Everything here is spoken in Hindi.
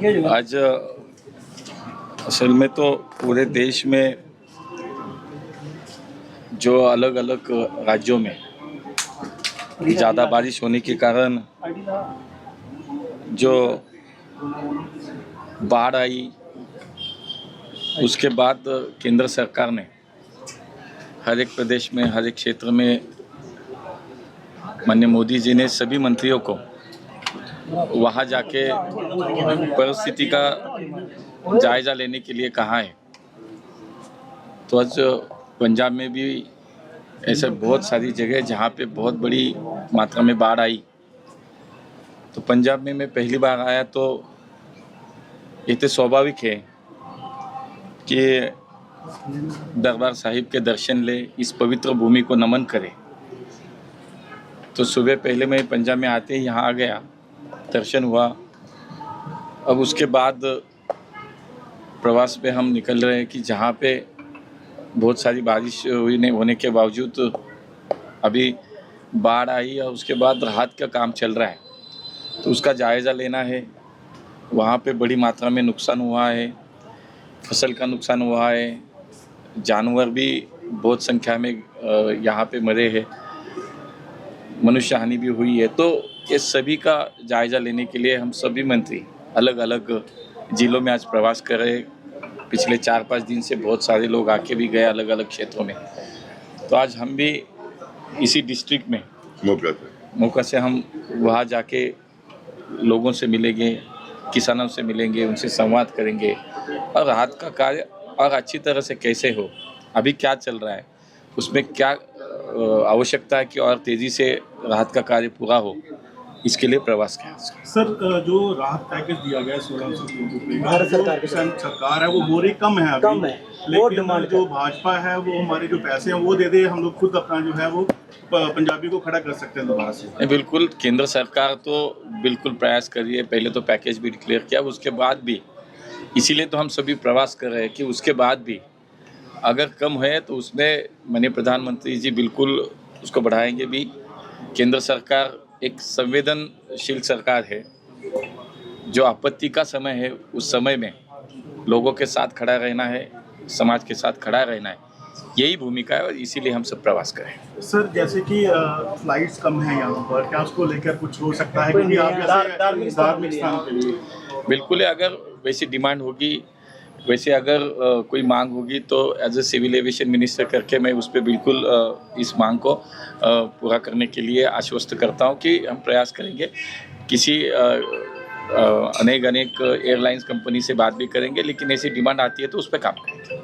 आज असल में तो पूरे देश में जो अलग अलग राज्यों में ज़्यादा बारिश होने के कारण जो बाढ़ आई, उसके बाद केंद्र सरकार ने हर एक प्रदेश में, हर एक क्षेत्र में माननीय मोदी जी ने सभी मंत्रियों को वहाँ जाके परिस्थिति का जायज़ा लेने के लिए कहा है। तो आज पंजाब में भी ऐसे बहुत सारी जगह जहाँ पे बहुत बड़ी मात्रा में बाढ़ आई। तो पंजाब में मैं पहली बार आया तो ये तो स्वाभाविक है कि दरबार साहिब के दर्शन ले, इस पवित्र भूमि को नमन करे। तो सुबह पहले मैं पंजाब में आते ही यहाँ आ गया, दर्शन हुआ। अब उसके बाद प्रवास पे हम निकल रहे हैं कि जहाँ पे बहुत सारी बारिश हुई नहीं होने के बावजूद अभी बाढ़ आई और उसके बाद राहत का काम चल रहा है, तो उसका जायज़ा लेना है। वहाँ पे बड़ी मात्रा में नुकसान हुआ है, फसल का नुकसान हुआ है, जानवर भी बहुत संख्या में यहाँ पे मरे हैं, मनुष्य हानि भी हुई है। तो ये सभी का जायज़ा लेने के लिए हम सभी मंत्री अलग अलग ज़िलों में आज प्रवास कर रहे हैं। पिछले 4-5 दिन से बहुत सारे लोग आके भी गए अलग अलग क्षेत्रों में। तो आज हम भी इसी डिस्ट्रिक्ट में मौका से हम वहाँ जाके लोगों से मिलेंगे, किसानों से मिलेंगे, उनसे संवाद करेंगे और राहत का कार्य और अच्छी तरह से कैसे हो, अभी क्या चल रहा है, उसमें क्या आवश्यकता है कि और तेज़ी से राहत का कार्य पूरा हो, इसके लिए प्रवास किया। सर, जो राहत पैकेज दिया गया है 1600 करोड़ रुपए का, भारत सरकार है वो बोरी कम है अभी, लेकिन जो भाजपा है वो हमारे जो पैसे हैं वो दे दे, हम लोग खुद अपना जो है वो पंजाबी को खड़ा कर सकते हैं दोबारा से। बिल्कुल, केंद्र सरकार तो बिल्कुल प्रयास कर रही है। पहले तो पैकेज भी डिक्लेयर किया, उसके बाद भी, इसीलिए तो हम सभी प्रवास कर रहे हैं कि उसके बाद भी अगर कम है तो उसमें माननीय प्रधानमंत्री जी बिल्कुल उसको बढ़ाएंगे भी। केंद्र सरकार एक संवेदनशील सरकार है, जो आपत्ति का समय है उस समय में लोगों के साथ खड़ा रहना है, समाज के साथ खड़ा रहना है, यही भूमिका है और इसीलिए हम सब प्रवास करें। सर, जैसे कि फ्लाइट्स कम है यहाँ पर, क्या उसको लेकर कुछ हो सकता है? क्योंकि आप जैसे धार्मिक स्थान के लिए बिल्कुल है, अगर वैसी डिमांड होगी, वैसे अगर कोई मांग होगी तो as a civil aviation minister करके मैं उस पर बिल्कुल इस मांग को पूरा करने के लिए आश्वस्त करता हूँ कि हम प्रयास करेंगे। किसी अनेक एयरलाइंस कंपनी से बात भी करेंगे, लेकिन ऐसी डिमांड आती है तो उस पर काम करेंगे।